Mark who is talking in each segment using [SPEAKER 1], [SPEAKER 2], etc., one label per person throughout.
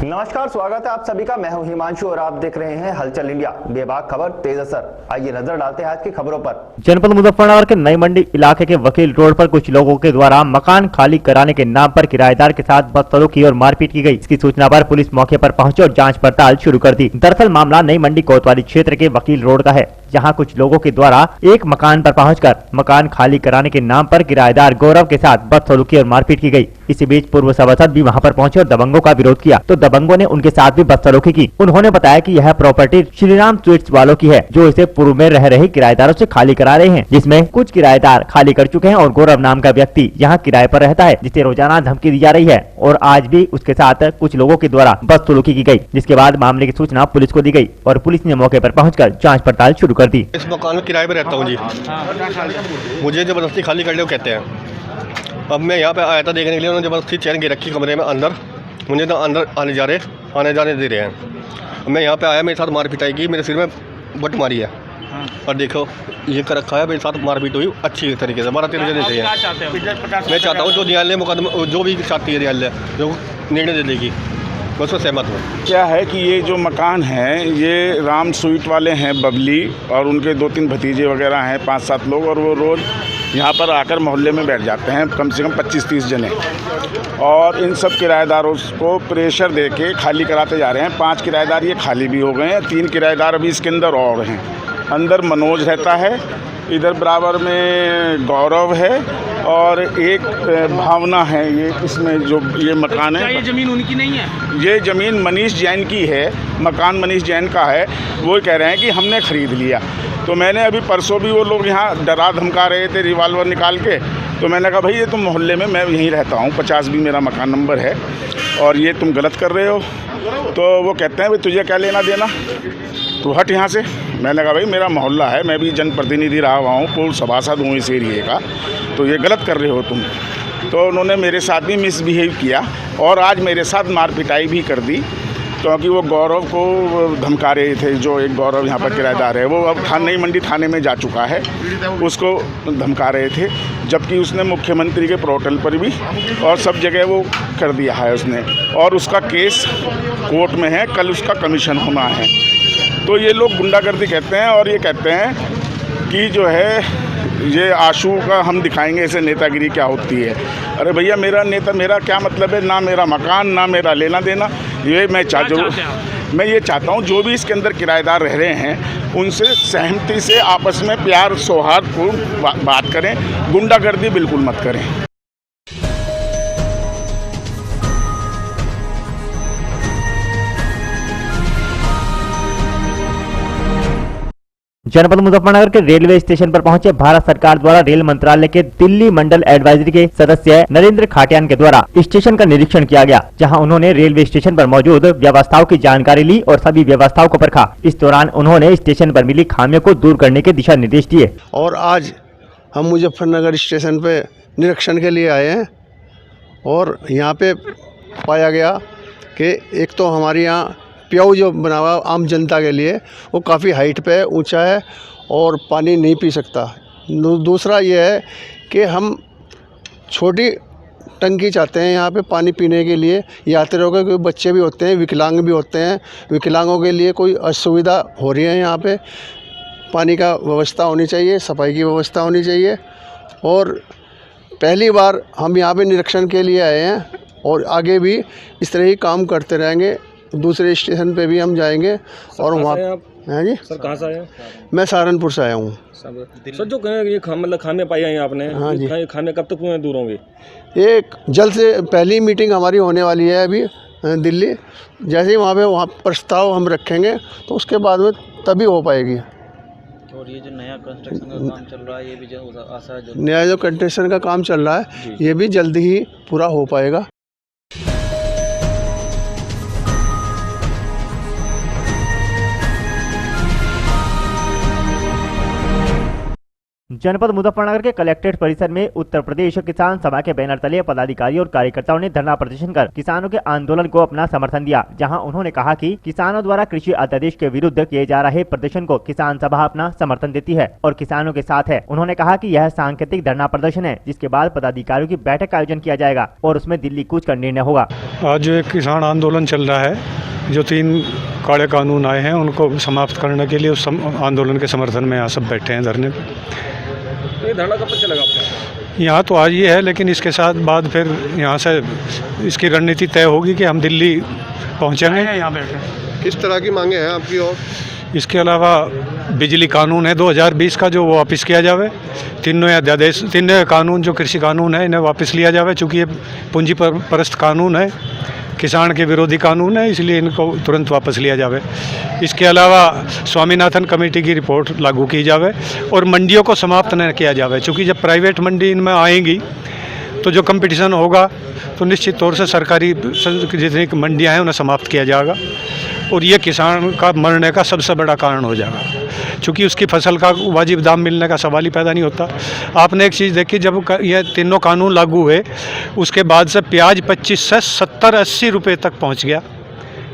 [SPEAKER 1] नमस्कार, स्वागत है आप सभी का। मैं हूं हिमांशु और आप देख रहे हैं हलचल इंडिया, बेबाक खबर तेज असर। आइए नजर डालते हैं आज की खबरों पर।
[SPEAKER 2] जनपद मुजफ्फरनगर के नई मंडी इलाके के वकील रोड पर कुछ लोगों के द्वारा मकान खाली कराने के नाम पर किराएदार के साथ बदसलूकी और मारपीट की गई। इसकी सूचना पर पुलिस मौके पर पहुंची और जांच पड़ताल शुरू कर दी। दरअसल मामला नई मंडी कोतवाली क्षेत्र के वकील रोड का है, जहां कुछ लोगों के द्वारा एक मकान पर पहुंचकर मकान खाली कराने के नाम पर किराएदार गौरव के साथ बदसलूकी और मारपीट की गई। इसी बीच पूर्व सभासद भी वहां पर पहुंचे और दबंगों का विरोध किया, तो दबंगों ने उनके साथ भी बदसलूकी की। उन्होंने बताया कि यह प्रॉपर्टी श्रीराम स्वीट्स वालों की है, जो इसे पूर्व में रह रहे किराएदारों से खाली करा रहे हैं, जिसमें कुछ किराएदार खाली कर चुके हैं और गौरव नाम का व्यक्ति यहाँ किराए पर रहता है, जिसे रोजाना धमकी दी जा रही है और आज भी उसके साथ कुछ लोगों के द्वारा बदसलूकी की गई। जिसके बाद मामले की सूचना पुलिस को दी गई और पुलिस ने मौके पर पहुंचकर जांच पड़ताल शुरू कर दी।
[SPEAKER 3] इस मकान में किराए पे रहता हूँ जी। मुझे जबरदस्ती खाली कर लो कहते हैं। अब मैं यहाँ पे आया था देखने के लिए, उन्होंने जबरदस्ती चैन की रखी कमरे में अंदर, मुझे तो अंदर आने जाने दे रहे हैं। मैं यहाँ पे आया, मेरे साथ मारपीट आई की, मेरे सिर में बट मारी है और देखो ये कर रखा है। मेरे साथ मारपीट हुई अच्छी तरीके से, 12-13 जने थे। मैं चाहता हूँ जो न्यायालय मुकदमा जो भी चाहती है न्यायालय जो निर्णय दे देगी, मैं उसको सहमत हूँ।
[SPEAKER 4] क्या है कि ये जो मकान है ये राम स्वीट वाले हैं, बबली और उनके 2-3 भतीजे वगैरह हैं, 5-7 लोग, और वो रोज़ यहाँ पर आकर मोहल्ले में बैठ जाते हैं, कम से कम 25-30 जने, और इन सब किराएदारों को प्रेशर देके खाली कराते जा रहे हैं। 5 किराएदार ये खाली भी हो गए हैं, 3 किराएदार अभी इसके अंदर और हैं। अंदर मनोज रहता है, इधर बराबर में गौरव है और एक भावना है। ये इसमें जो ये मकान है,
[SPEAKER 5] ये ज़मीन उनकी नहीं है?
[SPEAKER 4] ये ज़मीन मनीष जैन की है, मकान मनीष जैन का है। वो कह रहे हैं कि हमने ख़रीद लिया। तो मैंने अभी परसों भी वो लोग यहाँ डरा धमका रहे थे रिवाल्वर निकाल के, तो मैंने कहा भाई ये तुम मोहल्ले में, मैं यहीं रहता हूँ, 50 भी मेरा मकान नंबर है और ये तुम गलत कर रहे हो। तो वो कहते हैं भाई तुझे क्या लेना देना, तू हट यहाँ से। मैंने कहा भाई मेरा मोहल्ला है, मैं भी जनप्रतिनिधि रहा हुआ हूँ, पूर्व सभासद हूँ इस एरिए का, तो ये गलत कर रहे हो तुम। तो उन्होंने मेरे साथ भी मिसबिहेव किया और आज मेरे साथ मारपिटाई भी कर दी, क्योंकि वो गौरव को धमका रहे थे। जो एक गौरव यहाँ पर किराएदार है, वो अब नई मंडी थाने में जा चुका है, उसको धमका रहे थे, जबकि उसने मुख्यमंत्री के पोर्टल पर भी और सब जगह वो कर दिया है उसने, और उसका केस कोर्ट में है, कल उसका कमीशन होना है। तो ये लोग गुंडागर्दी कहते हैं और ये कहते हैं कि जो है ये आशू का हम दिखाएंगे इसे नेतागिरी क्या होती है। अरे भैया मेरा नेता, मेरा क्या मतलब है, ना मेरा मकान ना मेरा लेना देना। ये मैं मैं ये चाहता हूँ जो भी इसके अंदर किराएदार रह रहे हैं उनसे सहमति से आपस में प्यार सौहार्दपूर्ण बात करें, गुंडागर्दी बिल्कुल मत करें।
[SPEAKER 2] जनपद मुजफ्फरनगर के रेलवे स्टेशन पर पहुंचे भारत सरकार द्वारा रेल मंत्रालय के दिल्ली मंडल एडवाइजरी के सदस्य नरेंद्र खाटियान के द्वारा स्टेशन का निरीक्षण किया गया, जहां उन्होंने रेलवे स्टेशन पर मौजूद व्यवस्थाओं की जानकारी ली और सभी व्यवस्थाओं को परखा। इस दौरान उन्होंने स्टेशन पर मिली खामियों को दूर करने के दिशा निर्देश दिए।
[SPEAKER 6] और आज हम मुजफ्फरनगर स्टेशन पे निरीक्षण के लिए आए हैं और यहाँ पे पाया गया कि एक तो हमारे यहाँ प्याऊ जो बना हुआ आम जनता के लिए वो काफ़ी हाइट पे ऊंचा है और पानी नहीं पी सकता। दूसरा ये है कि हम छोटी टंकी चाहते हैं यहाँ पे पानी पीने के लिए यात्रियों के, कोई बच्चे भी होते हैं, विकलांग भी होते हैं, विकलांगों के लिए कोई असुविधा हो रही है। यहाँ पे पानी का व्यवस्था होनी चाहिए, सफाई की व्यवस्था होनी चाहिए। और पहली बार हम यहाँ पे निरीक्षण के लिए आए हैं और आगे भी इस तरह ही काम करते रहेंगे। दूसरे स्टेशन पे भी हम जाएंगे। और वहाँ हैं जी। सर कहाँ से आए हैं? मैं सहारनपुर से आया हूँ।
[SPEAKER 5] सर जो ये मतलब खामे पाई हैं आपने,
[SPEAKER 6] हाँ जी,
[SPEAKER 5] खामे कब तक दूर होंगे?
[SPEAKER 6] एक जल्द से पहली मीटिंग हमारी होने वाली है अभी दिल्ली। जैसे ही वहाँ प्रस्ताव हम रखेंगे तो उसके बाद में तभी हो पाएगी।
[SPEAKER 7] और ये जो नया कंस्ट्रक्शन का काम चल रहा है, ये भी आशा है
[SPEAKER 6] नया जो कंस्ट्रक्शन का काम चल रहा है ये भी जल्द ही पूरा हो पाएगा।
[SPEAKER 2] जनपद मुजफ्फरनगर के कलेक्ट्रेट परिसर में उत्तर प्रदेश किसान सभा के बैनर तले पदाधिकारी और कार्यकर्ताओं ने धरना प्रदर्शन कर किसानों के आंदोलन को अपना समर्थन दिया, जहां उन्होंने कहा कि किसानों द्वारा कृषि अध्यादेश के विरुद्ध किए जा रहे प्रदर्शन को किसान सभा अपना समर्थन देती है और किसानों के साथ है। उन्होंने कहा कि यह सांकेतिक धरना प्रदर्शन है, जिसके बाद पदाधिकारियों की बैठक का आयोजन किया जाएगा और उसमें दिल्ली कूच का निर्णय होगा।
[SPEAKER 8] आज जो एक किसान आंदोलन चल रहा है, जो 3 काले कानून आए हैं उनको समाप्त करने के लिए उस आंदोलन के समर्थन में यहाँ सब बैठे हैं धरने पे।
[SPEAKER 5] ये धरना कब तक चलेगा आपका?
[SPEAKER 8] यहाँ तो आज ये है, लेकिन इसके साथ बाद फिर यहाँ से इसकी रणनीति तय होगी कि हम दिल्ली पहुँचेंगे या यहाँ बैठे।
[SPEAKER 6] किस तरह की मांगे हैं आपकी? और
[SPEAKER 8] इसके अलावा बिजली कानून है 2020 का, जो वो वापस किया जावे। तीनों कानून जो कृषि कानून है इन्हें वापस लिया जावे, चूँकि ये पूंजी परस्त कानून है, किसान के विरोधी कानून है, इसलिए इनको तुरंत वापस लिया जावे। इसके अलावा स्वामीनाथन कमेटी की रिपोर्ट लागू की जावे और मंडियों को समाप्त न किया जावे, क्योंकि जब प्राइवेट मंडी इनमें आएंगी तो जो कंपटीशन होगा तो निश्चित तौर से सरकारी जितनी मंडियां हैं उन्हें समाप्त किया जाएगा और ये किसान का मरने का सबसे बड़ा कारण हो जाएगा, क्योंकि उसकी फसल का वाजिब दाम मिलने का सवाल ही पैदा नहीं होता। आपने एक चीज़ देखी, जब ये तीनों कानून लागू हुए उसके बाद से प्याज 25 से 70-80 रुपये तक पहुंच गया।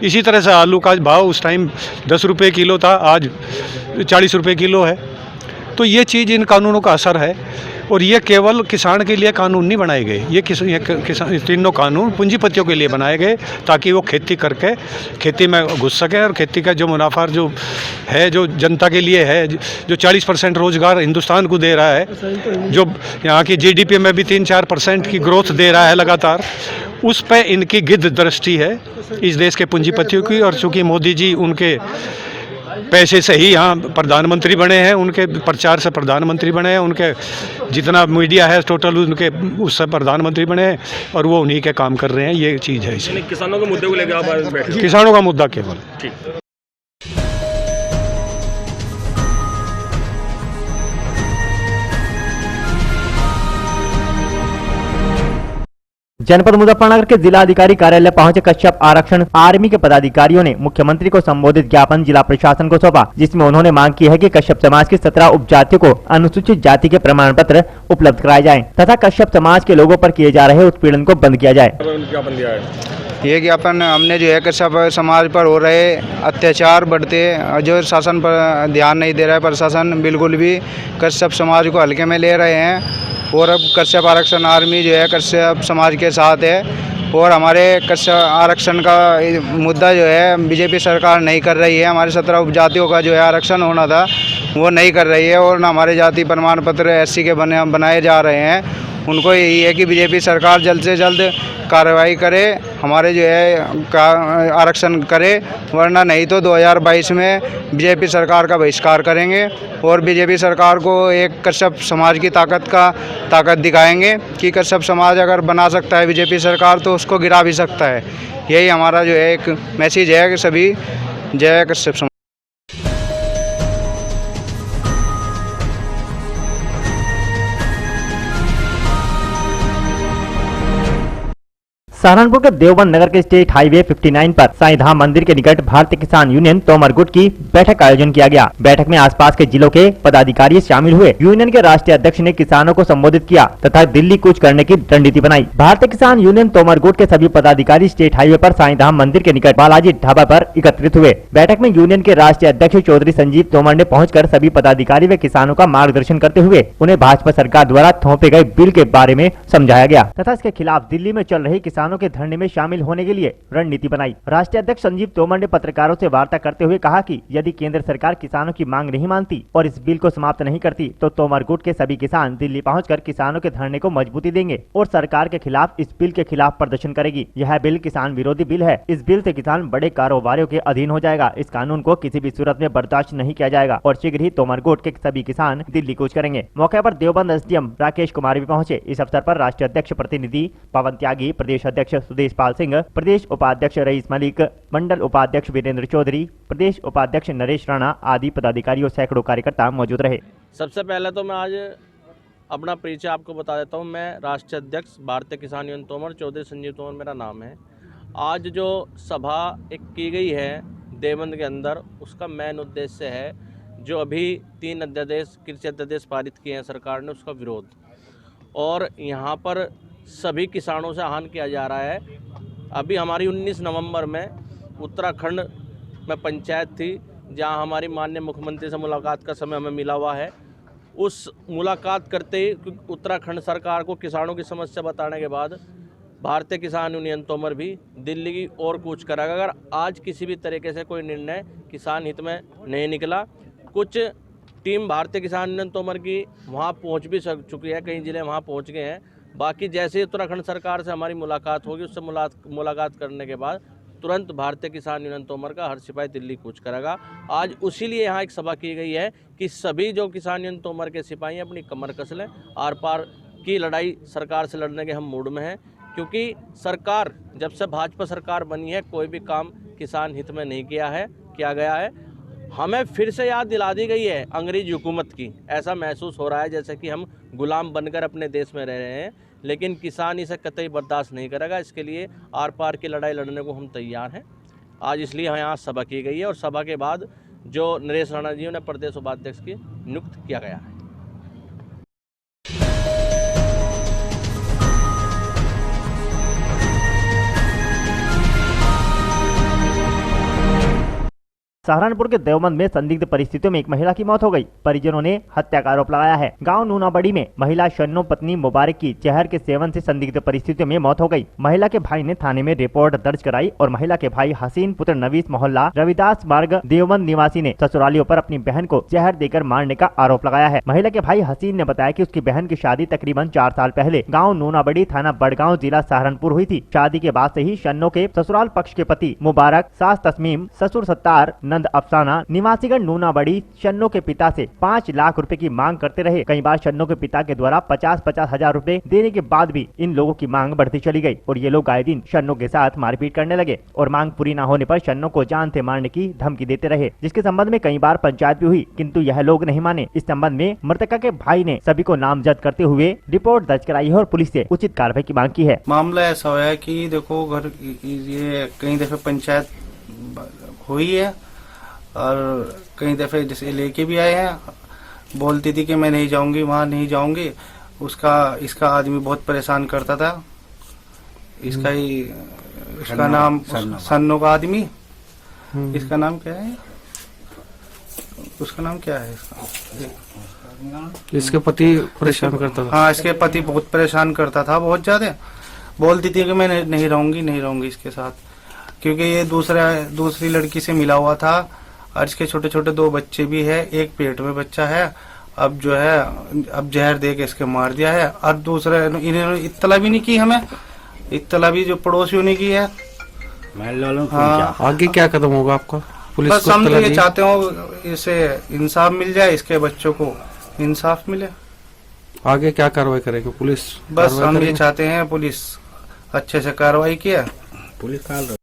[SPEAKER 8] इसी तरह से आलू का भाव उस टाइम 10 रुपये किलो था, आज 40 रुपये किलो है। तो ये चीज़ इन कानूनों का असर है और ये केवल किसान के लिए कानून नहीं बनाए गए, ये किसान तीनों कानून पूंजीपतियों के लिए बनाए गए ताकि वो खेती करके खेती में घुस सकें और खेती का जो मुनाफा जो है, जो जनता के लिए है, जो 40% रोजगार हिंदुस्तान को दे रहा है, जो यहाँ की जीडीपी में भी 3-4% की ग्रोथ दे रहा है लगातार, उस पर इनकी गिद्ध दृष्टि है इस देश के पूंजीपतियों की। और चूँकि मोदी जी उनके पैसे से ही यहाँ प्रधानमंत्री बने हैं, उनके प्रचार से प्रधानमंत्री बने हैं, उनके जितना मीडिया है टोटल उनके उससे प्रधानमंत्री बने हैं और वो उन्हीं के काम कर रहे हैं, ये चीज़ है। इसलिए
[SPEAKER 5] किसानों के मुद्दे को लेकर आप आज बैठे?
[SPEAKER 8] किसानों का मुद्दा केवल।
[SPEAKER 5] ठीक।
[SPEAKER 2] जनपद मुजफ्फरनगर के जिला अधिकारी कार्यालय पहुंचे कश्यप आरक्षण आर्मी के पदाधिकारियों ने मुख्यमंत्री को संबोधित ज्ञापन जिला प्रशासन को सौंपा, जिसमें उन्होंने मांग की है कि कश्यप समाज की 17 उपजातियों को अनुसूचित जाति के प्रमाण पत्र उपलब्ध कराए जाएं तथा कश्यप समाज के लोगों पर किए जा रहे उत्पीड़न को बंद किया जाए।
[SPEAKER 5] ज्ञापन दिया है।
[SPEAKER 9] ये ज्ञापन हमने जो है कश्यप समाज पर हो रहे अत्याचार बढ़ते, जो शासन पर ध्यान नहीं दे रहा है प्रशासन, बिल्कुल भी कश्यप समाज को हल्के में ले रहे हैं और अब कश्यप आरक्षण आर्मी जो है कश्यप समाज के साथ है और हमारे कश्यप आरक्षण का मुद्दा जो है बीजेपी सरकार नहीं कर रही है। हमारे 17 उपजातियों का जो है आरक्षण होना था वो नहीं कर रही है और न हमारे जाति प्रमाण पत्र एससी के बनाए जा रहे हैं। उनको यही है कि बीजेपी सरकार जल्द से जल्द कार्रवाई करे, हमारे जो है आरक्षण करे, वरना नहीं तो 2022 में बीजेपी सरकार का बहिष्कार करेंगे और बीजेपी सरकार को एक कश्यप समाज की ताकत दिखाएंगे कि कश्यप समाज अगर बना सकता है बीजेपी सरकार तो उसको गिरा भी सकता है। यही हमारा जो है एक मैसेज है कि सभी जय कश्यप समाज।
[SPEAKER 2] सहारनपुर के देवबंद नगर के स्टेट हाईवे 59 पर साईं धाम मंदिर के निकट भारतीय किसान यूनियन तोमर गुट की बैठक का आयोजन किया गया। बैठक में आसपास के जिलों के पदाधिकारी शामिल हुए। यूनियन के राष्ट्रीय अध्यक्ष ने किसानों को संबोधित किया तथा दिल्ली कूच करने की रणनीति बनाई। भारतीय किसान यूनियन तोमर गुट के सभी पदाधिकारी स्टेट हाईवे पर साईं धाम मंदिर के निकट बालाजी ढाबा पर एकत्रित हुए। बैठक में यूनियन के राष्ट्रीय अध्यक्ष चौधरी संजीव तोमर ने पहुंचकर सभी पदाधिकारी व किसानों का मार्गदर्शन करते हुए उन्हें भाजपा सरकार द्वारा थोपे गए बिल के बारे में समझाया गया तथा इसके खिलाफ दिल्ली में चल रही किसानों के धरने में शामिल होने के लिए रणनीति बनाई। राष्ट्रीय अध्यक्ष संजीव तोमर ने पत्रकारों से वार्ता करते हुए कहा कि यदि केंद्र सरकार किसानों की मांग नहीं मानती और इस बिल को समाप्त नहीं करती तो तोमर गुट के सभी किसान दिल्ली पहुंचकर किसानों के धरने को मजबूती देंगे और सरकार के खिलाफ इस बिल के खिलाफ प्रदर्शन करेगी। यह बिल किसान विरोधी बिल है। इस बिल से किसान बड़े कारोबारियों के अधीन हो जाएगा। इस कानून को किसी भी सूरत में बर्दाश्त नहीं किया जाएगा और शीघ्र ही तोमर गुट के सभी किसान दिल्ली कूच करेंगे। मौके पर देवबंद एसडीएम राकेश कुमार भी पहुंचे। इस अवसर पर राष्ट्रीय अध्यक्ष प्रतिनिधि पवन त्यागी, प्रदेश अध्यक्ष सुदेश पाल सिंह, प्रदेश उपाध्यक्ष रईस मलिक, मंडल उपाध्यक्ष वीरेंद्र चौधरी, प्रदेश उपाध्यक्ष नरेश राणा आदि पदाधिकारी और सैकड़ों कार्यकर्ता मौजूद रहे।
[SPEAKER 7] सबसे पहले तो मैं आज अपना परिचय आपको बता देता हूं। मैं राष्ट्रीय अध्यक्ष भारतीय किसान यूनियन तोमर, चौधरी संजीव तोमर मेरा नाम है। आज जो सभा एक की गई है देवबंद के अंदर, उसका मेन उद्देश्य है जो अभी 3 अध्यादेश कृषि अध्यादेश पारित किए हैं सरकार ने, उसका विरोध। और यहाँ पर सभी किसानों से आह्वान किया जा रहा है। अभी हमारी 19 नवंबर में उत्तराखंड में पंचायत थी, जहाँ हमारी माननीय मुख्यमंत्री से मुलाकात का समय हमें मिला हुआ है। उस मुलाकात करते ही उत्तराखंड सरकार को किसानों की समस्या बताने के बाद भारतीय किसान यूनियन तोमर भी दिल्ली की ओर कूच करेगा। अगर आज किसी भी तरीके से कोई निर्णय किसान हित में नहीं निकला, कुछ टीम भारतीय किसान यूनियन तोमर की वहाँ पहुँच भी चुकी है, कई ज़िले वहाँ पहुँच गए हैं। बाकी जैसे ही उत्तराखंड सरकार से हमारी मुलाकात होगी, उससे मुलाकात करने के बाद तुरंत भारतीय किसान यूनियन तोमर का हर सिपाही दिल्ली कूच करेगा। आज उसी लिए यहाँ एक सभा की गई है कि सभी जो किसान यूनियन तोमर के सिपाही अपनी कमर कस लें। आर पार की लड़ाई सरकार से लड़ने के हम मूड में हैं, क्योंकि सरकार जब से भाजपा सरकार बनी है कोई भी काम किसान हित में नहीं किया गया है। हमें फिर से याद दिला दी गई है अंग्रेज हुकूमत की। ऐसा महसूस हो रहा है जैसे कि हम गुलाम बनकर अपने देश में रह रहे हैं, लेकिन किसान इसे कतई बर्दाश्त नहीं करेगा। इसके लिए आर पार की लड़ाई लड़ने को हम तैयार हैं। आज इसलिए यहाँ सभा की गई है और सभा के बाद जो नरेश राणा जी उन्हें प्रदेश उपाध्यक्ष की नियुक्त किया गया है।
[SPEAKER 2] सहारनपुर के देवबंद में संदिग्ध परिस्थितियों में एक महिला की मौत हो गई। परिजनों ने हत्या का आरोप लगाया है। गांव नूनाबड़ी में महिला शन्नो पत्नी मुबारक की जहर के सेवन से संदिग्ध परिस्थितियों में मौत हो गई। महिला के भाई ने थाने में रिपोर्ट दर्ज कराई और महिला के भाई हसीन पुत्र नवीस मोहल्ला रविदास मार्ग देवबंद निवासी ने ससुरालियों पर अपनी बहन को जहर देकर मारने का आरोप लगाया है। महिला के भाई हसीन ने बताया कि उसकी बहन की शादी तकरीबन 4 साल पहले गाँव नूनाबड़ी थाना बड़गांव जिला सहारनपुर हुई थी। शादी के बाद से ही शन्नो के ससुराल पक्ष के पति मुबारक, सास तस्मीम, ससुर सत्तार, नंद अफसाना निवासीगढ़ नूनाबड़ी शन्नो के पिता से 5 लाख रुपए की मांग करते रहे। कई बार शन्नो के पिता के द्वारा 50-50 हजार रुपए देने के बाद भी इन लोगों की मांग बढ़ती चली गई और ये लोग आए दिन शन्नो के साथ मारपीट करने लगे और मांग पूरी न होने पर शन्नो को जान से मारने की धमकी देते रहे, जिसके संबंध में कई बार पंचायत भी हुई, किंतु यह लोग नहीं माने। इस संबंध में मृतका के भाई ने सभी को नामजद करते हुए रिपोर्ट दर्ज कराई है और पुलिस से उचित कार्रवाई की मांग की है।
[SPEAKER 10] मामला ऐसा हुआ है कि देखो घर ये कई दफे पंचायत हुई है और कई दफे जैसे लेके भी आए हैं। बोलती थी कि मैं नहीं जाऊंगी, वहाँ नहीं जाऊंगी। इसका आदमी बहुत परेशान करता था। इसका नाम सन्नो का आदमी, इसका नाम क्या है, उसका नाम क्या है
[SPEAKER 5] इसके पति परेशान करता था।
[SPEAKER 10] हाँ, इसके पति बहुत परेशान करता था, बहुत ज्यादा। बोलती थी कि मैं नहीं रहूंगी इसके साथ, क्योंकि ये दूसरी लड़की से मिला हुआ था और इसके छोटे छोटे 2 बच्चे भी है, एक पेट में बच्चा है। अब जो है अब जहर दे के इसके मार दिया है और दूसरा इन्होंने इत्तला भी नहीं की, हमें इत्तला भी जो पड़ोसियों ने की है। हाँ,
[SPEAKER 5] आगे क्या कदम होगा आपका? पुलिस
[SPEAKER 10] बस हम ये चाहते हो इसे इंसाफ मिल जाए, इसके बच्चों को इंसाफ मिले।
[SPEAKER 5] आगे क्या कार्रवाई करेगी पुलिस?
[SPEAKER 10] बस हम ये चाहते हैं पुलिस अच्छे से कार्रवाई किया।
[SPEAKER 5] पुलिस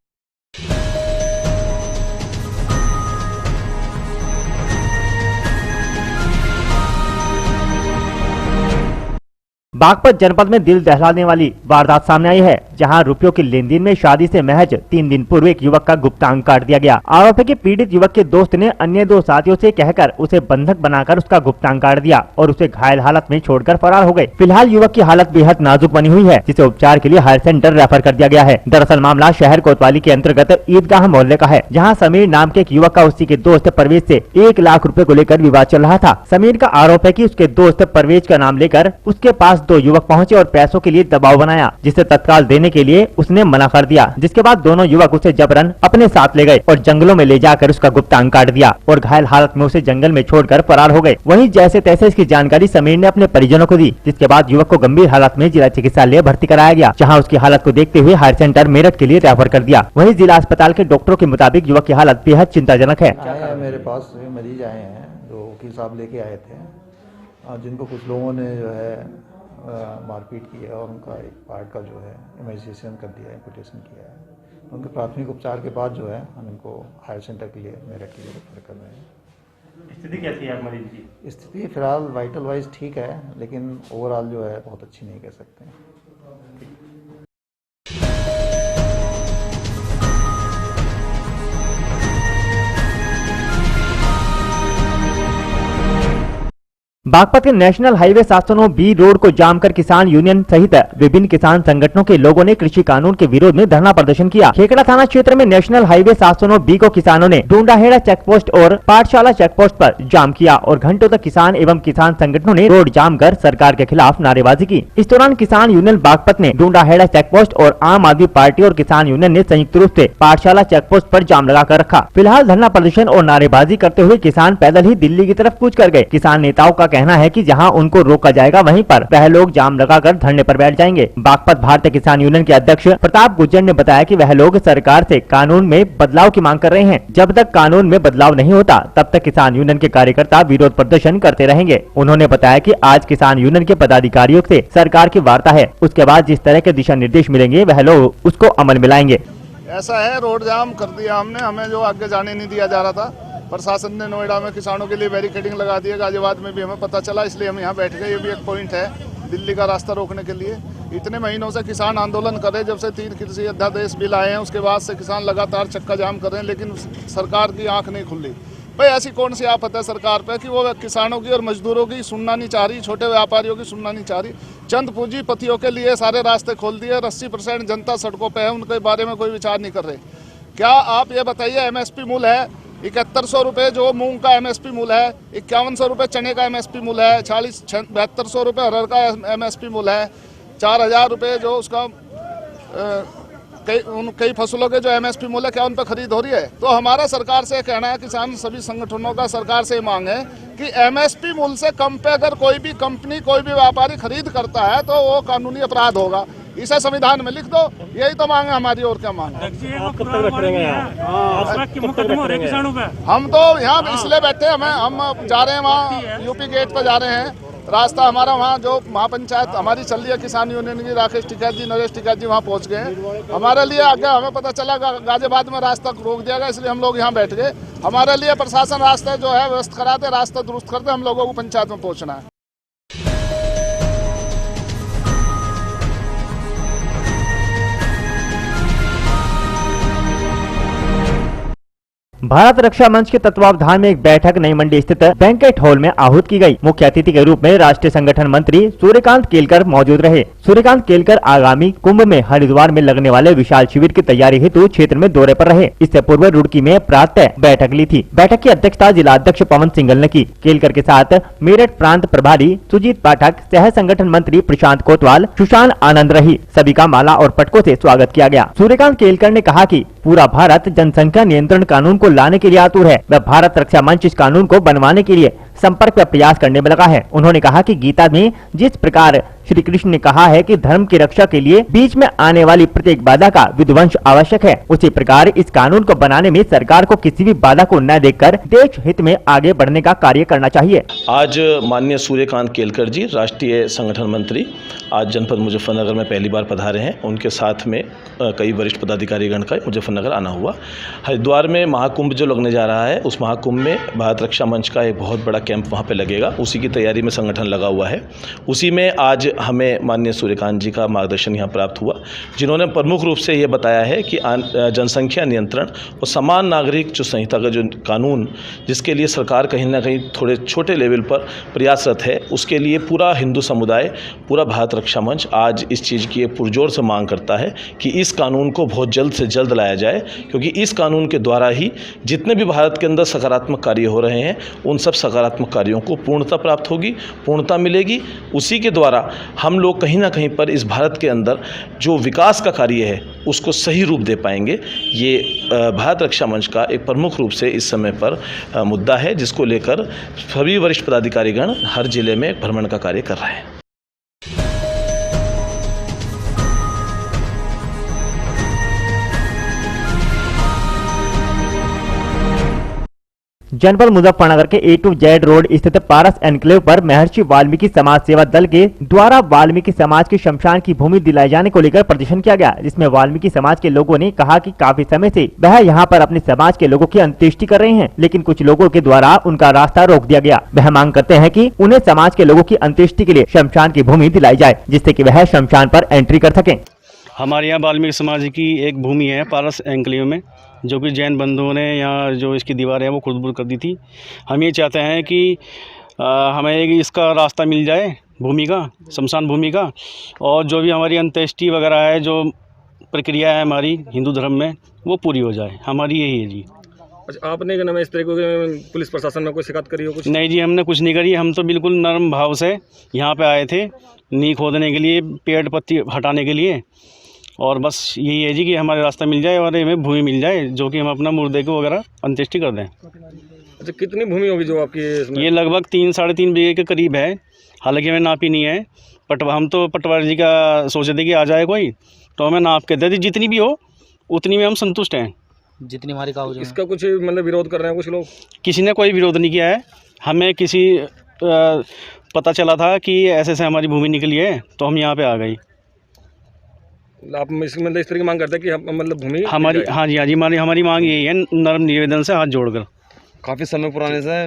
[SPEAKER 2] बागपत जनपद में दिल दहलाने वाली वारदात सामने आई है, जहां रुपयों के लेन देन में शादी से महज 3 दिन पूर्व एक युवक का गुप्तांग काट दिया गया। आरोप है कि पीड़ित युवक के दोस्त ने अन्य 2 साथियों से कहकर उसे बंधक बनाकर उसका गुप्तांग काट दिया और उसे घायल हालत में छोड़कर फरार हो गए। फिलहाल युवक की हालत बेहद नाजुक बनी हुई है, जिसे उपचार के लिए हायर सेंटर रेफर कर दिया गया है। दरअसल मामला शहर कोतवाली के अंतर्गत ईदगाह मोहल्ले का है, जहाँ समीर नाम के एक युवक का उसी के दोस्त परवेज से 1 लाख रुपए को लेकर विवाद चल रहा था। समीर का आरोप है कि उसके दोस्त परवेज का नाम लेकर उसके पास 2 युवक पहुंचे और पैसों के लिए दबाव बनाया, जिसे तत्काल देने के लिए उसने मना कर दिया, जिसके बाद दोनों युवक उसे जबरन अपने साथ ले गए और जंगलों में ले जाकर उसका गुप्तांग काट दिया और घायल हालत में उसे जंगल में छोड़कर फरार हो गए। वहीं जैसे तैसे इसकी जानकारी समीर ने अपने परिजनों को दी, जिसके बाद युवक को गंभीर हालत में जिला चिकित्सालय भर्ती कराया गया, जहाँ उसकी हालत को देखते हुए हायर सेंटर मेरठ के लिए रेफर कर दिया। वहीं जिला अस्पताल के डॉक्टरों के मुताबिक युवक की हालत बेहद चिंताजनक है।
[SPEAKER 11] मेरे पास मरीज आए हैं जो वकील साहब लेके आए थे, जिनको कुछ लोगों ने जो है मारपीट की है और उनका एक पार्ट का जो है इमेजिनेशन कर दिया है, एम्पुटेशन किया है। उनके प्राथमिक उपचार के बाद जो है हम इनको हायर सेंटर के लिए मेरठ के लिए रेफर कर रहे हैं।
[SPEAKER 2] स्थिति कैसी है मरीज की?
[SPEAKER 11] स्थिति फिलहाल वाइटल वाइज ठीक है, लेकिन ओवरऑल जो है बहुत अच्छी नहीं कह सकते हैं।
[SPEAKER 2] बागपत के नेशनल हाईवे 709 बी रोड को जाम कर किसान यूनियन सहित विभिन्न किसान संगठनों के लोगों ने कृषि कानून के विरोध में धरना प्रदर्शन किया। खेकड़ा थाना क्षेत्र में नेशनल हाईवे 709 बी को किसानों ने डूंडाहेड़ा चेकपोस्ट और पाठशाला चेकपोस्ट पर जाम किया और घंटों तक किसान एवं किसान संगठनों ने रोड जाम कर सरकार के खिलाफ नारेबाजी की। इस दौरान किसान यूनियन बागपत ने डूंडाहेड़ा चेकपोस्ट और आम आदमी पार्टी और किसान यूनियन ने संयुक्त रूप से पाठशाला चेकपोस्ट पर जाम लगा कर रखा। फिलहाल धरना प्रदर्शन और नारेबाजी करते हुए किसान पैदल ही दिल्ली की तरफ कूच कर गए। किसान नेताओं का कहना है कि जहां उनको रोका जाएगा वहीं पर वह लोग जाम लगाकर धरने पर बैठ जाएंगे। बागपत भारतीय किसान यूनियन के अध्यक्ष प्रताप गुज्जर ने बताया कि वह लोग सरकार से कानून में बदलाव की मांग कर रहे हैं। जब तक कानून में बदलाव नहीं होता तब तक किसान यूनियन के कार्यकर्ता विरोध प्रदर्शन करते रहेंगे। उन्होंने बताया कि आज किसान यूनियन के पदाधिकारियों से सरकार की वार्ता है, उसके बाद जिस तरह के दिशा निर्देश मिलेंगे वह लोग उसको अमल में लाएंगे।
[SPEAKER 4] ऐसा है, रोड जाम कर दिया हमने, हमें जो आगे जाने नहीं दिया जा रहा था। प्रशासन ने नोएडा में किसानों के लिए बैरिकेडिंग लगा दी है, गाजियाबाद में भी हमें पता चला, इसलिए हम यहाँ बैठ गए। ये भी एक पॉइंट है दिल्ली का रास्ता रोकने के लिए। इतने महीनों से किसान आंदोलन कर रहे, जब से 3 कृषि अध्यादेश बिल आए हैं उसके बाद से किसान लगातार चक्का जाम कर रहे हैं, लेकिन सरकार की आंख नहीं खुली। भाई ऐसी कौन सी आफत है सरकार पे कि वो किसानों की और मजदूरों की सुनना नहीं चाह रही, छोटे व्यापारियों की सुनना नहीं चाह रही। चंद पूंजीपतियों के लिए सारे रास्ते खोल दिए। 80% जनता सड़कों पे है, उनके बारे में कोई विचार नहीं कर रहे। क्या आप ये बताइए, एमएसपी मूल्य है 7100 रुपये जो मूंग का एमएसपी मूल्य है, 5100 रुपये चने का एमएसपी मूल्य है, 7200 रुपये अरहर का एमएसपी मूल्य है, 4000 रुपये जो उसका कई फसलों के जो एमएसपी मूल्य, क्या उन पर खरीद हो रही है? तो हमारा सरकार से कहना है, किसान सभी संगठनों का सरकार से मांग है कि एमएसपी मूल्य से कम पे अगर कोई भी कंपनी, कोई भी व्यापारी खरीद करता है तो वो कानूनी अपराध होगा। इसे संविधान में लिख दो, यही तो मांग है हमारी, और क्या मांग है? हम तो यहाँ इसलिए बैठे, हम जा रहे हैं वहाँ यूपी गेट पर जा रहे हैं। रास्ता हमारा वहाँ जो महापंचायत हमारी चल रही है किसान यूनियन की, राकेश टिकैत जी, नरेश टिकैत जी वहाँ पहुँच गए। हमारे लिए आगे हमें पता चला गाजियाबाद में रास्ता रोक दिया गया, इसलिए हम लोग यहाँ बैठ गए। हमारे लिए प्रशासन रास्ता जो है व्यवस्था कराते, रास्ता दुरुस्त करते, हम लोगों को पंचायत में पहुँचना है।
[SPEAKER 2] भारत रक्षा मंच के तत्वावधान में एक बैठक नई मंडी स्थित बैंकेट हॉल में आहूत की गई। मुख्य अतिथि के रूप में राष्ट्रीय संगठन मंत्री सूर्यकांत केलकर मौजूद रहे। सूर्यकांत केलकर आगामी कुंभ में हरिद्वार में लगने वाले विशाल शिविर की तैयारी हेतु क्षेत्र में दौरे पर रहे। इससे पूर्व रुड़की में प्रातः बैठक ली थी। बैठक की अध्यक्षता जिला अध्यक्ष पवन सिंघल ने की। केलकर के साथ मेरठ प्रांत प्रभारी सुजीत पाठक, सह संगठन मंत्री प्रशांत कोतवाल, सुशांत आनंद रही। सभी का माला और पटकों से स्वागत किया गया। सूर्यकांत केलकर ने कहा कि पूरा भारत जनसंख्या नियंत्रण कानून को लाने के लिए आतुर है। वह भारत रक्षा मंच इस कानून को बनवाने के लिए संपर्क पर प्रयास करने में लगा है। उन्होंने कहा कि गीता में जिस प्रकार श्री कृष्ण ने कहा है कि धर्म की रक्षा के लिए बीच में आने वाली प्रत्येक बाधा का विध्वंस आवश्यक है, उसी प्रकार इस कानून को बनाने में सरकार को किसी भी बाधा को न देखकर देश हित में आगे बढ़ने का कार्य करना चाहिए।
[SPEAKER 12] आज माननीय सूर्यकांत केलकर जी, राष्ट्रीय संगठन मंत्री, आज जनपद मुजफ्फरनगर में पहली बार पधारे हैं। उनके साथ में कई वरिष्ठ पदाधिकारीगण का मुजफ्फरनगर आना हुआ। हरिद्वार में महाकुंभ जो लगने जा रहा है, उस महाकुंभ में भारत रक्षा मंच का एक बहुत बड़ा कैंप वहाँ पे लगेगा। उसी की तैयारी में संगठन लगा हुआ है। उसी में आज हमें माननीय सूर्यकांत जी का मार्गदर्शन यहाँ प्राप्त हुआ, जिन्होंने प्रमुख रूप से ये बताया है कि जनसंख्या नियंत्रण और समान नागरिक जो संहिता का जो कानून, जिसके लिए सरकार कहीं ना कहीं थोड़े छोटे लेवल पर प्रयासरत है, उसके लिए पूरा हिंदू समुदाय, पूरा भारत रक्षा मंच आज इस चीज़ की पुरजोर से मांग करता है कि इस कानून को बहुत जल्द से जल्द लाया जाए, क्योंकि इस कानून के द्वारा ही जितने भी भारत के अंदर सकारात्मक कार्य हो रहे हैं, उन सब सकारात्मक कार्यों को पूर्णता प्राप्त होगी, पूर्णता मिलेगी। उसी के द्वारा हम लोग कहीं ना कहीं पर इस भारत के अंदर जो विकास का कार्य है उसको सही रूप दे पाएंगे। ये भारत रक्षा मंच का एक प्रमुख रूप से इस समय पर मुद्दा है, जिसको लेकर सभी वरिष्ठ पदाधिकारीगण हर जिले में भ्रमण का कार्य कर रहे हैं।
[SPEAKER 2] जनपद मुजफ्फरनगर के A to Z रोड स्थित पारस एनक्लेव पर महर्षि वाल्मीकि समाज सेवा दल के द्वारा वाल्मीकि समाज की शमशान की भूमि दिलाए जाने को लेकर प्रदर्शन किया गया, जिसमें वाल्मीकि समाज के लोगों ने कहा कि काफी समय से वह यहां पर अपने समाज के लोगों की अंत्येष्टि कर रहे हैं, लेकिन कुछ लोगों के द्वारा उनका रास्ता रोक दिया गया। वह मांग करते हैं कि उन्हें समाज के लोगों की अंत्येष्टि के लिए शमशान की भूमि दिलाई जाए, जिससे कि वह शमशान पर एंट्री कर सकें।
[SPEAKER 13] हमारे यहाँ वाल्मीकि समाज की एक भूमि है पारस एनक्लेव में, जो कि जैन बंधुओं ने यहाँ जो इसकी दीवारें हैं वो खुर्द-बुर्द कर दी थी। हम ये चाहते हैं कि हमें एक इसका रास्ता मिल जाए भूमि का, शमशान भूमि का, और जो भी हमारी अंत्येष्टि वगैरह है, जो प्रक्रिया है हमारी हिंदू धर्म में, वो पूरी हो जाए, हमारी यही है जी।
[SPEAKER 14] अच्छा, आपने क्या नाम है इस तरह को पुलिस प्रशासन में कोई शिकायत करी हो कुछ?
[SPEAKER 13] नहीं जी, हमने कुछ नहीं करी। हम तो बिल्कुल नर्म भाव से यहाँ पे आए थे नींव खोदने के लिए, पेड़ पत्ती हटाने के लिए, और बस यही है जी कि हमारे रास्ता मिल जाए और हमें भूमि मिल जाए जो कि हम अपना मुर्दे को वगैरह अंत्येष्टि कर दें।
[SPEAKER 14] अच्छा, कितनी भूमि होगी जो आपकी इसमें?
[SPEAKER 13] ये लगभग 3-3.5 बीघे के करीब है, हालांकि हमें नापी नहीं है। हम तो पटवारी जी का सोचे थे कि आ जाए कोई तो हमें नाप के दे दी, जितनी भी हो उतनी में हम संतुष्ट हैं,
[SPEAKER 14] जितनी हमारी कागज। इसका कुछ मतलब विरोध कर रहे हैं कुछ लोग?
[SPEAKER 13] किसी ने कोई विरोध नहीं किया है। हमें किसी पता चला था कि ऐसे से हमारी भूमि निकली है तो हम यहाँ पे आ गई।
[SPEAKER 14] आप मतलब इस तरह की मांग करते हैं कि मतलब भूमि
[SPEAKER 13] हमारी, हाँ जी हमारी मांग यही है, नर्म निवेदन से हाथ जोड़कर।
[SPEAKER 14] काफ़ी समय पुराने से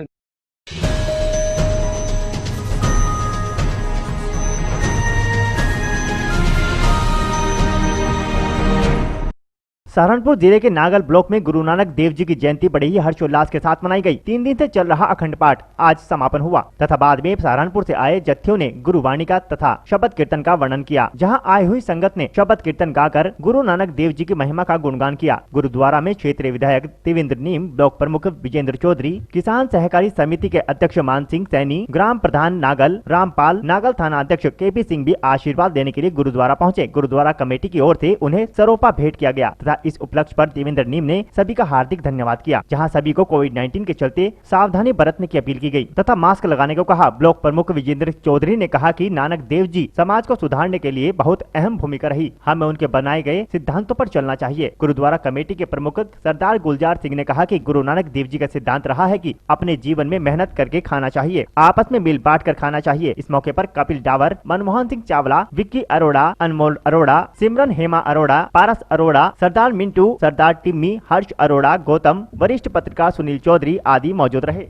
[SPEAKER 2] सहारनपुर जिले के नागल ब्लॉक में गुरु नानक देव जी की जयंती बड़े ही हर्षोल्लास के साथ मनाई गई। 3 दिन से चल रहा अखंड पाठ आज समापन हुआ तथा बाद में सहारनपुर से आए जत्थियों ने गुरुवाणी का तथा शब्द कीर्तन का वर्णन किया, जहां आई हुई संगत ने शब्द कीर्तन गाकर गुरु नानक देव जी की महिमा का गुणगान किया। गुरुद्वारा में क्षेत्रीय विधायक देवेंद्र नीम, ब्लॉक प्रमुख विजेंद्र चौधरी, किसान सहकारी समिति के अध्यक्ष मान सिंह सैनी, ग्राम प्रधान नागल रामपाल, नागल थाना अध्यक्ष KP सिंह भी आशीर्वाद देने के लिए गुरुद्वारा पहुँचे। गुरुद्वारा कमेटी की ओर से उन्हें सरोपा भेंट किया गया तथा इस उपलक्ष्य पर देवेंद्र नीम ने सभी का हार्दिक धन्यवाद किया, जहां सभी को कोविड-19 के चलते सावधानी बरतने की अपील की गई तथा मास्क लगाने को कहा। ब्लॉक प्रमुख विजेंद्र चौधरी ने कहा कि नानक देव जी समाज को सुधारने के लिए बहुत अहम भूमिका रही, हमें उनके बनाए गए सिद्धांतों पर चलना चाहिए। गुरुद्वारा कमेटी के प्रमुख सरदार गुलजार सिंह ने कहा कि गुरु नानक देव जी का सिद्धांत रहा है कि अपने जीवन में मेहनत करके खाना चाहिए, आपस में मिल बांट कर खाना चाहिए। इस मौके पर कपिल डावर, मनमोहन सिंह चावला, विक्की अरोड़ा, अनमोल अरोड़ा, सिमरन हेमा अरोड़ा, पारस अरोड़ा, सरदार मिंटू, सरदार टिम्मी, हर्ष अरोड़ा, गौतम, वरिष्ठ पत्रकार सुनील चौधरी आदि मौजूद रहे।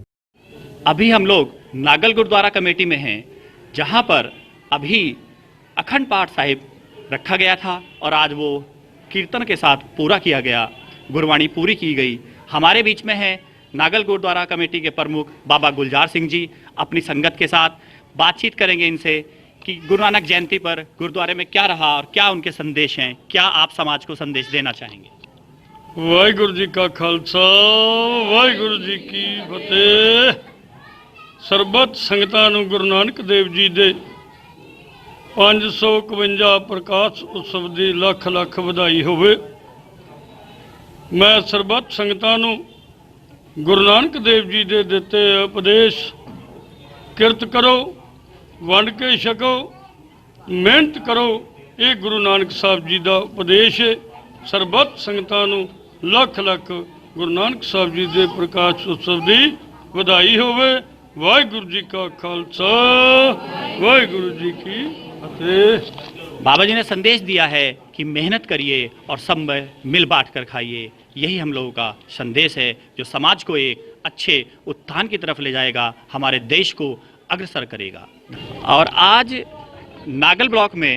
[SPEAKER 15] अभी हम लोग नागल गुरुद्वारा कमेटी में हैं, जहां पर अभी अखंड पाठ साहिब रखा गया था और आज वो कीर्तन के साथ पूरा किया गया, गुरबाणी पूरी की गई। हमारे बीच में है नागल गुरुद्वारा कमेटी के प्रमुख बाबा गुलजार सिंह जी। अपनी संगत के साथ बातचीत करेंगे इनसे कि गुरु नानक जयंती पर गुरुद्वारे में क्या रहा और क्या उनके संदेश हैं, क्या आप समाज को संदेश देना चाहेंगे।
[SPEAKER 16] वाहिगुरु जी का खालसा, वाहिगुरु जी की फतेह। ਸਰਬੱਤ ਸੰਗਤਾਂ ਨੂੰ ਗੁਰੂ ਨਾਨਕ ਦੇਵ ਜੀ ਦੇ 551 ਪ੍ਰਕਾਸ਼ ਉਤਸਵ ਦੀ ਲੱਖ ਲੱਖ ਵਧਾਈ ਹੋਵੇ। ਮੈਂ ਸਰਬੱਤ ਸੰਗਤਾਂ ਨੂੰ ਗੁਰੂ ਨਾਨਕ ਦੇਵ ਜੀ ਦੇ ਦਿੱਤੇ ਉਪਦੇਸ਼ ਕਿਰਤ ਕਰੋ, ਵੰਡ ਕੇ ਛਕੋ, ਮਿਹਨਤ ਕਰੋ, ਇਹ ਗੁਰੂ ਨਾਨਕ ਸਾਹਿਬ ਜੀ ਦਾ ਉਪਦੇਸ਼ ਹੈ। ਸਰਬੱਤ ਸੰਗਤਾਂ ਨੂੰ ਲੱਖ ਲੱਖ ਗੁਰੂ ਨਾਨਕ ਸਾਹਿਬ ਜੀ ਦੇ ਪ੍ਰਕਾਸ਼ ਉਤਸਵ ਦੀ ਵਧਾਈ ਹੋਵੇ। वाहिगुरु जी का खालसा, वाहिगुरु जी की फतेह।
[SPEAKER 15] बाबा जी ने संदेश दिया है कि मेहनत करिए और सब में मिल बांट कर खाइए। यही हम लोगों का संदेश है जो समाज को एक अच्छे उत्थान की तरफ ले जाएगा, हमारे देश को अग्रसर करेगा। और आज नागल ब्लॉक में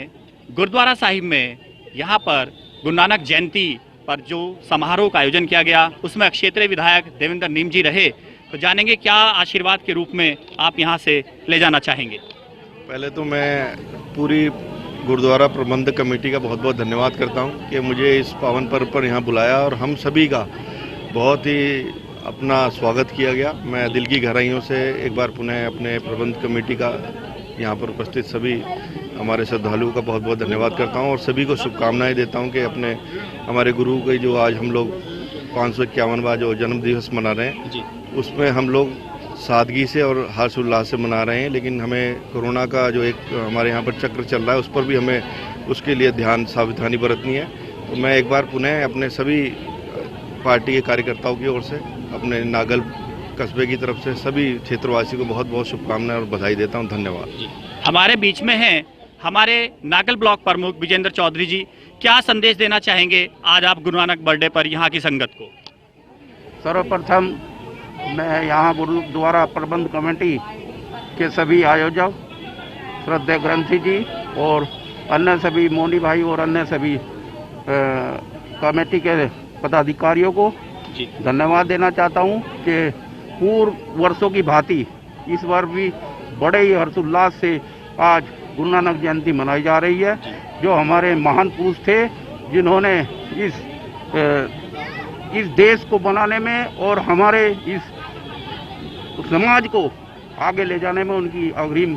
[SPEAKER 15] गुरुद्वारा साहिब में यहाँ पर गुरु नानक जयंती पर जो समारोह का आयोजन किया गया, उसमें क्षेत्रीय विधायक देवेंद्र नीम जी रहे। तो जानेंगे क्या आशीर्वाद के रूप में आप यहाँ से ले जाना चाहेंगे।
[SPEAKER 3] पहले तो मैं पूरी गुरुद्वारा प्रबंधक कमेटी का बहुत बहुत धन्यवाद करता हूँ कि मुझे इस पावन पर्व पर यहाँ बुलाया और हम सभी का बहुत ही अपना स्वागत किया गया। मैं दिल की गहराइयों से एक बार पुनः अपने प्रबंधक कमेटी का यहाँ पर उपस्थित सभी हमारे श्रद्धालुओं का बहुत बहुत धन्यवाद करता हूँ और सभी को शुभकामनाएँ देता हूँ कि अपने हमारे गुरु के जो आज हम लोग 551वां जो जन्म दिवस मना रहे हैं जी, उसमें हम लोग सादगी से और हर्षोल्लास से मना रहे हैं। लेकिन हमें कोरोना का जो एक हमारे यहाँ पर चक्र चल रहा है उस पर भी हमें उसके लिए ध्यान सावधानी बरतनी है। तो मैं एक बार पुनः अपने सभी पार्टी के कार्यकर्ताओं की ओर से अपने नागल कस्बे की तरफ से सभी क्षेत्रवासी को बहुत बहुत शुभकामनाएं और बधाई देता हूँ। धन्यवाद।
[SPEAKER 15] हमारे बीच में हैं हमारे नागल ब्लॉक प्रमुख विजेंद्र चौधरी जी, क्या संदेश देना चाहेंगे आज आप गुरु नानक बर्थडे पर यहाँ की संगत को।
[SPEAKER 17] सर्वप्रथम मैं यहाँ गुरुद्वारा प्रबंध कमेटी के सभी आयोजक श्रद्धेय ग्रंथी जी और अन्य सभी मौनी भाई और अन्य सभी कमेटी के पदाधिकारियों को धन्यवाद देना चाहता हूँ कि पूर्व वर्षों की भांति इस बार भी बड़े ही हर्षोल्लास से आज गुरु नानक जयंती मनाई जा रही है। जो हमारे महान पुरुष थे जिन्होंने इस देश को बनाने में और हमारे इस समाज को आगे ले जाने में उनकी अग्रिम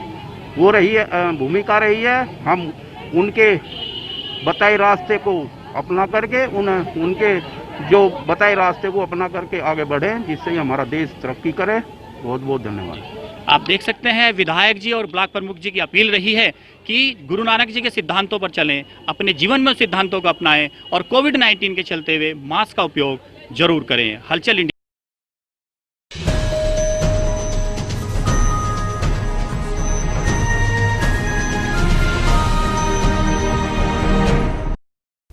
[SPEAKER 17] वो रही है, भूमिका रही है। हम उनके बताए रास्ते को अपना करके उनके जो बताए रास्ते को अपना करके आगे बढ़ें, जिससे हमारा देश तरक्की करे। बहुत बहुत धन्यवाद।
[SPEAKER 15] आप देख सकते हैं विधायक जी और ब्लॉक प्रमुख जी की अपील रही है कि गुरु नानक जी के सिद्धांतों पर चलें, अपने जीवन में उस सिद्धांतों को अपनाएं और कोविड-19 के चलते हुए मास्क का उपयोग जरूर करें। हलचल इंडिया।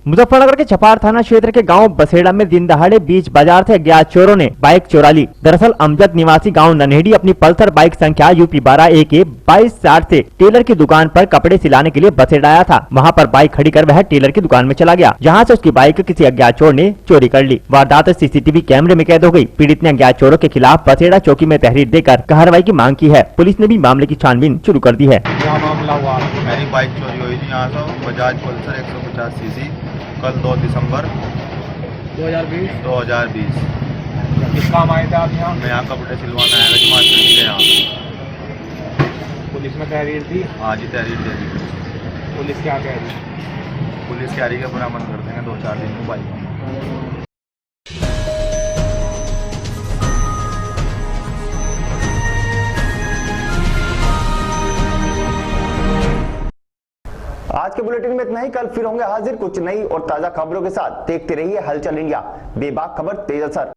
[SPEAKER 2] मुजफ्फरनगर के छपार थाना क्षेत्र के गांव बसेड़ा में दिन दहाड़े बीच बाजार से अज्ञात चोरों ने बाइक चुरा ली। दरअसल अमजद निवासी गांव नन्हेड़ी अपनी पल्सर बाइक संख्या UP 12 AK 2260 से टेलर की दुकान पर कपड़े सिलाने के लिए बसेड़ा आया था। वहां पर बाइक खड़ी कर वह टेलर की दुकान में चला गया, जहां से उसकी बाइक किसी अज्ञात चोर ने चोरी कर ली। वारदात CCTV कैमरे में कैद हो गई। पीड़ित ने अज्ञात चोरों के खिलाफ बसेड़ा चौकी में तहरीर देकर कार्रवाई की मांग की है। पुलिस ने भी मामले की छानबीन शुरू कर दी है।
[SPEAKER 18] मेरी बाइक चोरी हुई थी यहाँ से, बजाज पल्सर 150 cc, कल 2 दिसंबर 2020।
[SPEAKER 19] किस काम आए थे आप यहाँ?
[SPEAKER 18] मैं यहाँ कपड़े सिलवाना आया था मार्केट के यहाँ।
[SPEAKER 19] पुलिस में तहरीर थी?
[SPEAKER 18] हाँ जी, तहरीर दे दी।
[SPEAKER 19] पुलिस क्या कह रही?
[SPEAKER 18] पुलिस कह रही है बरामद कर देंगे 2-4 दिन में बाइक।
[SPEAKER 1] आज के बुलेटिन में इतना ही। कल फिर होंगे हाजिर कुछ नई और ताजा खबरों के साथ। देखते रहिए हलचल इंडिया, बेबाक खबर तेज असर।